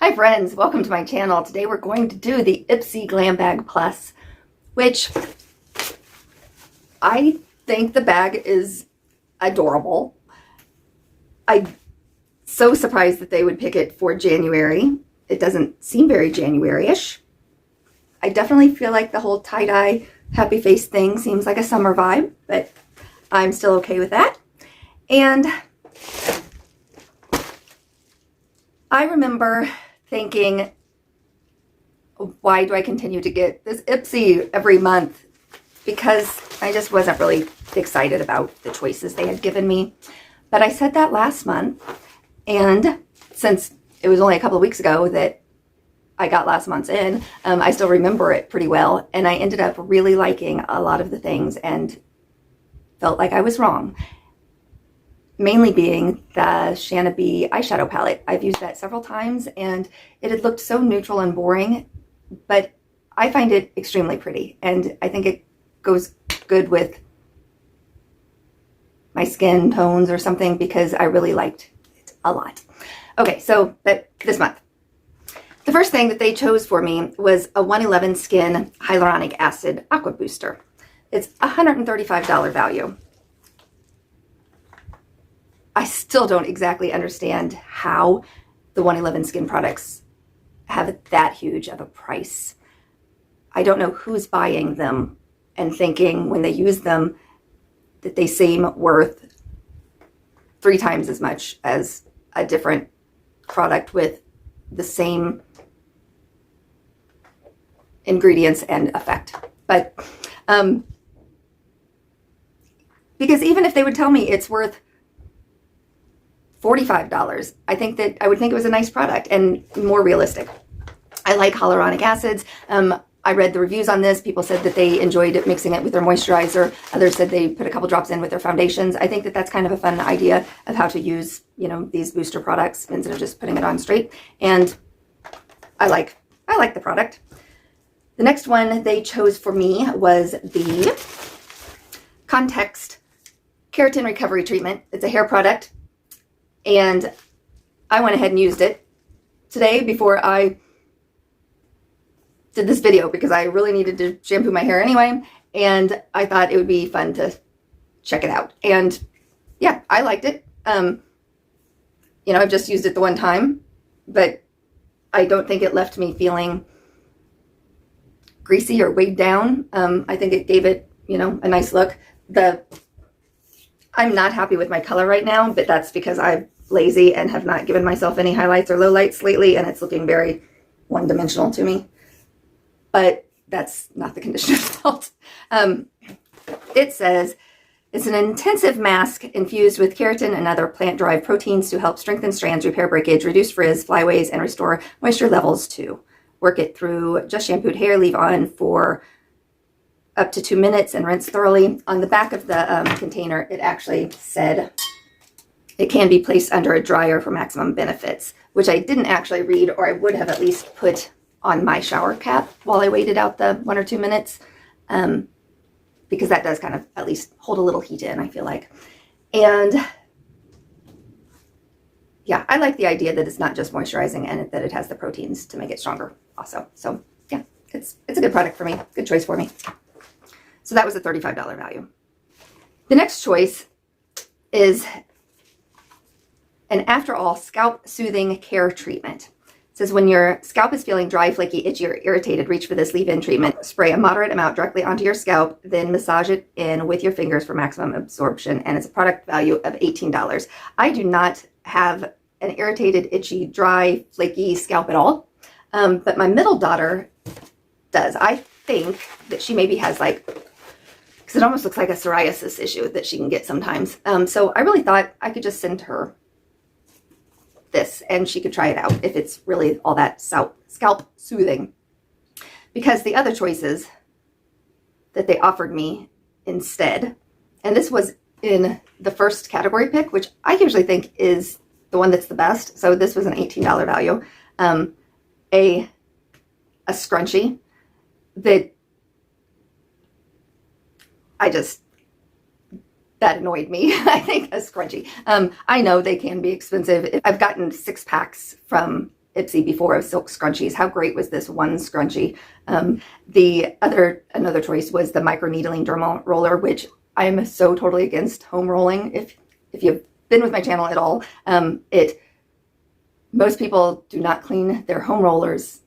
Hi friends, welcome to my channel. Today we're going to do the Ipsy Glambag Plus, which I think the bag is adorable. I'm so surprised that they would pick it for January. It doesn't seem very January-ish. I definitely feel like the whole tie-dye happy face thing seems like a summer vibe, but I'm still okay with that. And I remember thinking, why do I continue to get this Ipsy every month? Because I just wasn't really excited about the choices they had given me. But I said that last month, and since it was only a couple of weeks ago that I got last month's in, I still remember it pretty well, and I ended up really liking a lot of the things and felt like I was wrong. Mainly being the Shanna B eyeshadow palette. I've used that several times and it had looked so neutral and boring, but I find it extremely pretty and I think it goes good with my skin tones or something because I really liked it a lot. Okay, so this month. The first thing that they chose for me was a 111 Skin Hyaluronic Acid Aqua Booster. It's a $135 value. I still don't exactly understand how the 111 Skin products have that huge of a price. I don't know who's buying them and thinking when they use them that they seem worth 3 times as much as a different product with the same ingredients and effect. But because even if they would tell me it's worth $45, I think that I would think it was a nice product and more realistic. I like hyaluronic acids. I read the reviews on this. People said that they enjoyed mixing it with their moisturizer. Others said they put a couple drops in with their foundations. I think that that's kind of a fun idea of how to use, you know, these booster products instead of just putting it on straight. And I like the product. The next one they chose for me was the Context Keratin Recovery Treatment. It's a hair product. And I went ahead and used it today before I did this video because I really needed to shampoo my hair anyway. And I thought it would be fun to check it out. And yeah, I liked it. You know, I've just used it the one time, but I don't think it left me feeling greasy or weighed down. I think it gave it, you know, a nice look. I'm not happy with my color right now, but that's because I'm lazy and have not given myself any highlights or lowlights lately, and it's looking very one-dimensional to me. But that's not the conditioner's fault. It says, it's an intensive mask infused with keratin and other plant-derived proteins to help strengthen strands, repair breakage, reduce frizz, flyaways, and restore moisture levels too. Work it through just shampooed hair, leave on for up to 2 minutes and rinse thoroughly. On the back of the container, it actually said it can be placed under a dryer for maximum benefits, which I didn't actually read, or I would have at least put on my shower cap while I waited out the 1 or 2 minutes, because that does kind of at least hold a little heat in, I feel like. And yeah, I like the idea that it's not just moisturizing and that it has the proteins to make it stronger also. So yeah, it's a good product for me, good choice for me. So that was a $35 value. The next choice is an After All Scalp Soothing Care Treatment. It says when your scalp is feeling dry, flaky, itchy, or irritated, reach for this leave-in treatment. Spray a moderate amount directly onto your scalp, then massage it in with your fingers for maximum absorption, and it's a product value of $18. I do not have an irritated, itchy, dry, flaky scalp at all, but my middle daughter does. I think that she maybe has like, because it almost looks like a psoriasis issue that she can get sometimes. So I really thought I could just send her this and she could try it out if it's really all that scalp soothing. Because the other choices that they offered me instead, and this was in the first category pick, which I usually think is the one that's the best. So this was an $18 value. A scrunchie that that annoyed me. I think a scrunchie. I know they can be expensive. I've gotten 6 packs from Ipsy before of silk scrunchies. How great was this one scrunchie? Another choice was the micro needling dermal roller, which I am so totally against home rolling. If you've been with my channel at all, most people do not clean their home rollers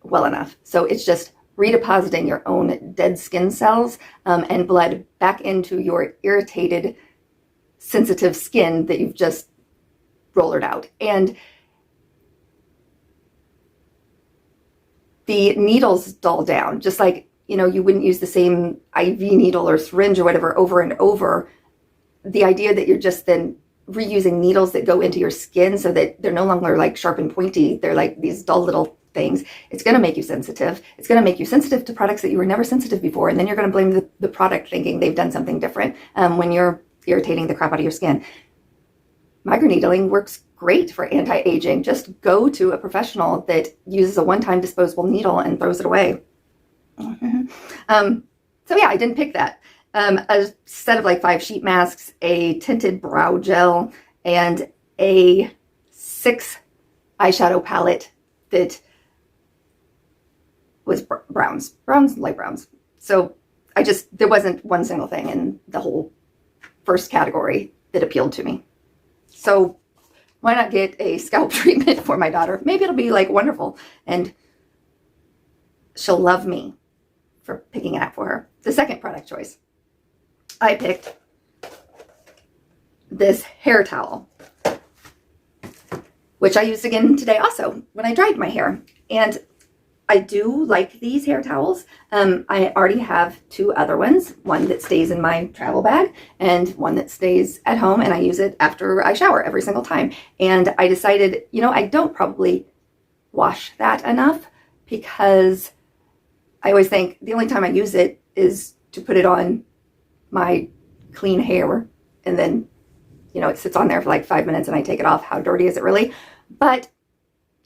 well enough. So it's just redepositing your own dead skin cells and blood back into your irritated, sensitive skin that you've just rollered out. And the needles dull down, just like, you wouldn't use the same IV needle or syringe or whatever over and over. The idea that you're just then reusing needles that go into your skin so that they're no longer like sharp and pointy, they're like these dull little things. It's going to make you sensitive. It's going to make you sensitive to products that you were never sensitive before. And then you're going to blame the product thinking they've done something different when you're irritating the crap out of your skin. Microneedling works great for anti-aging. Just go to a professional that uses a one-time disposable needle and throws it away. So yeah, I didn't pick that. A set of like 5 sheet masks, a tinted brow gel, and a 6 eyeshadow palette that was browns, light browns. So there wasn't one single thing in the whole first category that appealed to me. So why not get a scalp treatment for my daughter? Maybe it'll be like wonderful and she'll love me for picking it out for her. The second product choice, I picked this hair towel, which I used again today also when I dried my hair. And I do like these hair towels. I already have 2 other ones, one that stays in my travel bag and one that stays at home, and I use it after I shower every single time. And I decided, I don't probably wash that enough because I always think the only time I use it is to put it on my clean hair, and then, it sits on there for like 5 minutes and I take it off. How dirty is it really? But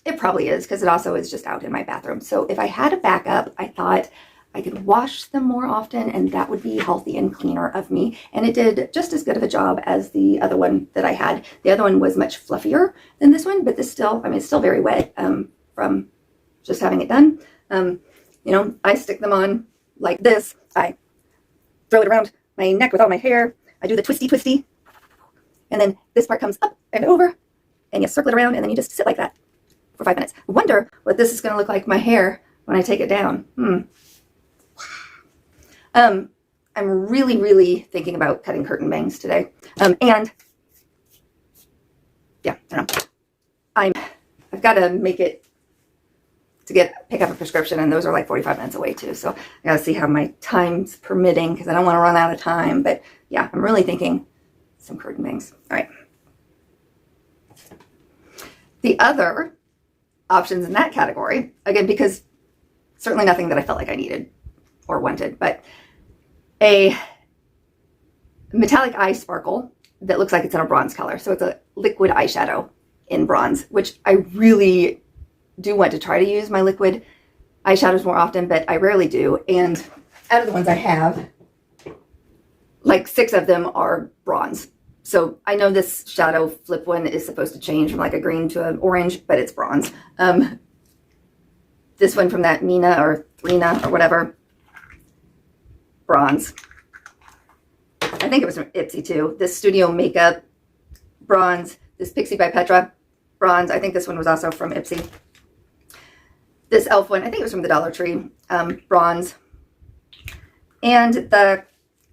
it probably is, because it also is just out in my bathroom. So if I had a backup, I thought I could wash them more often, and that would be healthy and cleaner of me. And it did just as good of a job as the other one that I had. The other one was much fluffier than this one, but this still, it's still very wet from just having it done. I stick them on like this. I throw it around my neck with all my hair. I do the twisty, and then this part comes up and over, and you circle it around, and then you just sit like that for 5 minutes. I wonder what this is going to look like my hair when I take it down. I'm really, really thinking about cutting curtain bangs today. And yeah, I don't know. I've got to make it to pick up a prescription, and those are like 45 minutes away too. So I got to see how my time's permitting, because I don't want to run out of time. But yeah, I'm really thinking some curtain bangs. All right. The other options in that category, again, because certainly nothing that I felt like I needed or wanted, but a metallic eye sparkle that looks like it's in a bronze color. So it's a liquid eyeshadow in bronze, which I really do want to try to use my liquid eyeshadows more often, but I rarely do. And out of the ones I have, like 6 of them are bronze. So I know this shadow flip one is supposed to change from like a green to an orange, but it's bronze. This one from that Mina or Thrina or whatever, bronze. I think it was from Ipsy too. This Studio Makeup, bronze. This Pixie by Petra, bronze. I think this one was also from Ipsy. This e.l.f. one, I think it was from the Dollar Tree, bronze. And the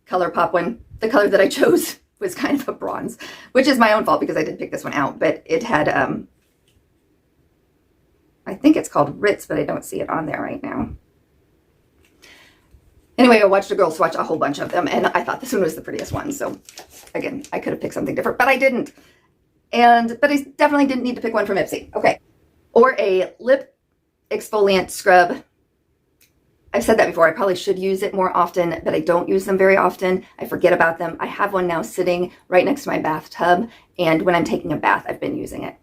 ColourPop one, the color that I chose was kind of a bronze, which is my own fault because I did pick this one out, but it had, I think it's called Ritz, but I don't see it on there right now. Anyway, I watched a girl swatch a whole bunch of them, and I thought this one was the prettiest one. So again, I could have picked something different, but I didn't. But I definitely didn't need to pick one from Ipsy. Okay. Or a lip exfoliant scrub. I've said that before. I probably should use it more often, but I don't use them very often. I forget about them. I have one now sitting right next to my bathtub, and when I'm taking a bath, I've been using it.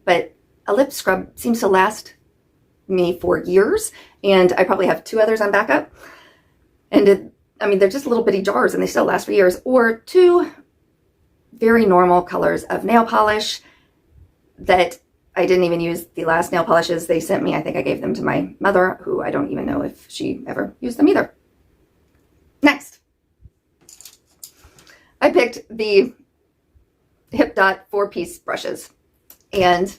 But a lip scrub seems to last me for years, and I probably have 2 others on backup. And they're just little bitty jars, and they still last for years. Or 2 very normal colors of nail polish that I didn't even use the last nail polishes they sent me. I think I gave them to my mother, who I don't even know if she ever used them either. Next, I picked the Hip Dot 4-piece brushes, and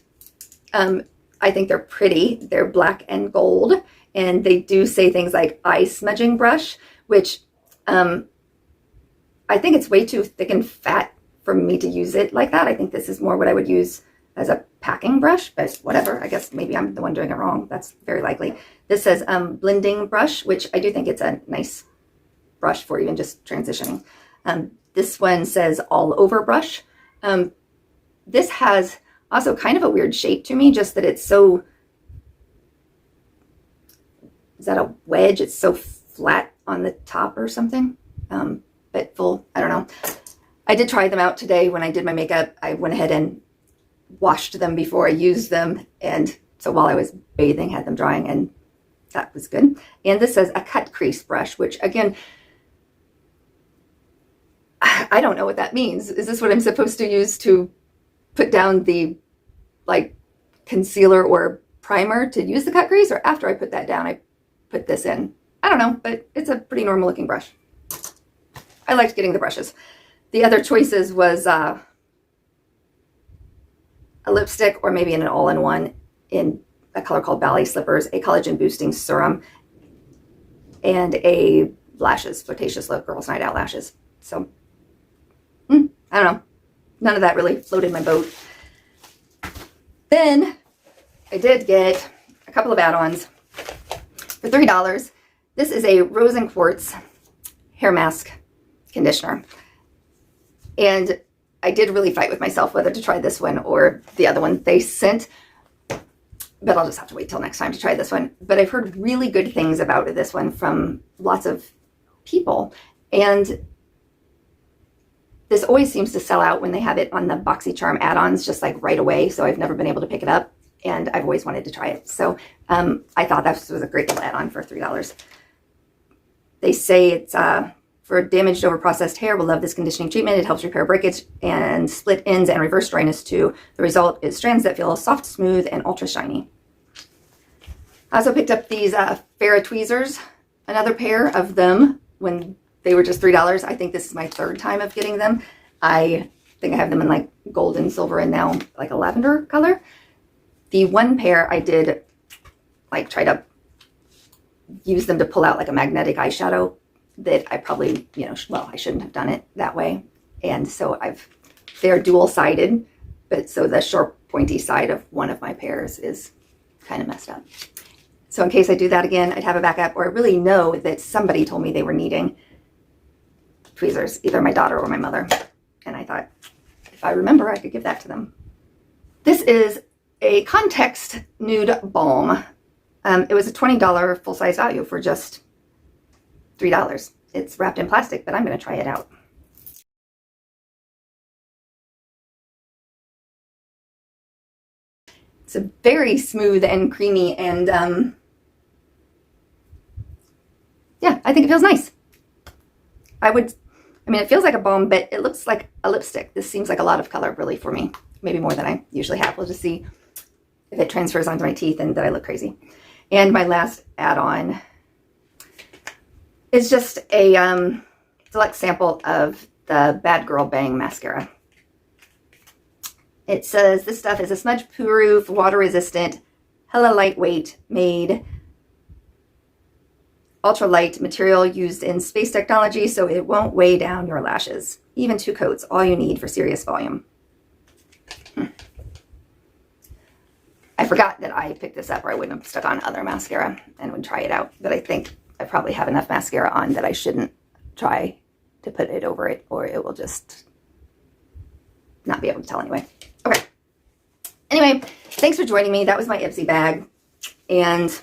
I think they're pretty. They're black and gold, and they do say things like eye smudging brush, which I think it's way too thick and fat for me to use it like that. I think this is more what I would use as a packing brush, but whatever. I guess maybe I'm the one doing it wrong. That's very likely. This says blending brush, which I do think it's a nice brush for even just transitioning. This one says all over brush. This has also kind of a weird shape to me, just that it's so, is that a wedge? It's so flat on the top or something, but full, I don't know. I did try them out today when I did my makeup. I went ahead and washed them before I used them, and so while I was bathing, had them drying, and that was good. And this says a cut crease brush, which again, I don't know what that means. Is this what I'm supposed to use to put down the like concealer or primer to use the cut crease, or after I put that down, I put this in? I don't know, but it's a pretty normal looking brush. I liked getting the brushes. The other choices was a lipstick, or maybe an all-in-one in a color called Ballet Slippers, a collagen boosting serum, and a lashes, Flirtatious Lip Girls Night Out lashes. So, I don't know. None of that really floated my boat. Then I did get a couple of add-ons for $3. This is a Rose and Quartz hair mask conditioner. And I did really fight with myself whether to try this one or the other one they sent, but I'll just have to wait till next time to try this one. But I've heard really good things about this one from lots of people, and this always seems to sell out when they have it on the BoxyCharm add-ons, just like right away. So I've never been able to pick it up, and I've always wanted to try it. So I thought this was a great little add-on for $3. They say it's for damaged over processed hair, will love this conditioning treatment. It helps repair breakage and split ends and reverse dryness too. The result is strands that feel soft, smooth, and ultra shiny. I also picked up these Farrah tweezers, another pair of them when they were just $3. I think this is my third time of getting them. I think I have them in like gold and silver, and now like a lavender color. The one pair I did like try to use them to pull out like a magnetic eyeshadow that I probably, well, I shouldn't have done it that way. And so they're dual-sided, but so the short pointy side of one of my pairs is kind of messed up. So in case I do that again, I'd have a backup, or I really know that somebody told me they were needing tweezers, either my daughter or my mother. And I thought, if I remember, I could give that to them. This is a Context Nude Balm. It was a $20 full-size value for just $3. It's wrapped in plastic, but I'm going to try it out. It's a very smooth and creamy, and yeah, I think it feels nice. It feels like a balm, but it looks like a lipstick. This seems like a lot of color really for me, maybe more than I usually have. We'll just see if it transfers onto my teeth and that I look crazy. And my last add-on is just a select sample of the Bad Girl Bang mascara. It says this stuff is a smudge-proof, water-resistant, hella lightweight, made ultralight material used in space technology, so it won't weigh down your lashes. Even 2 coats, all you need for serious volume. I forgot that I picked this up, or I wouldn't have stuck on other mascara and would try it out. But I think I probably have enough mascara on that I shouldn't try to put it over it, or it will just not be able to tell anyway. Okay. Anyway, thanks for joining me. That was my Ipsy bag. And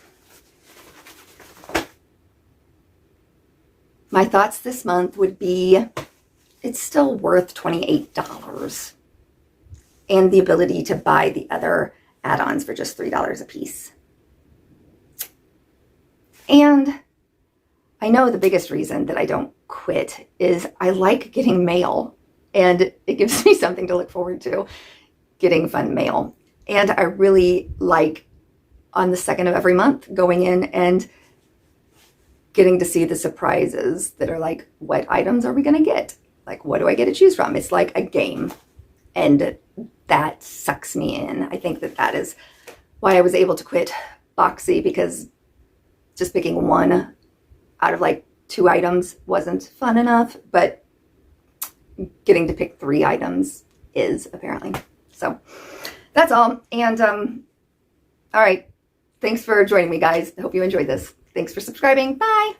my thoughts this month would be, it's still worth $28. And the ability to buy the other add-ons for just $3 a piece. And I know the biggest reason that I don't quit is I like getting mail, and it gives me something to look forward to, getting fun mail. And I really like on the 2nd of every month going in and getting to see the surprises that are like, what items are we going to get? Like, what do I get to choose from? It's like a game. And that sucks me in. I think that that is why I was able to quit Boxy, because just picking one out of like 2 items wasn't fun enough, but getting to pick 3 items is, apparently. So that's all. And all right. Thanks for joining me, guys. I hope you enjoyed this. Thanks for subscribing. Bye.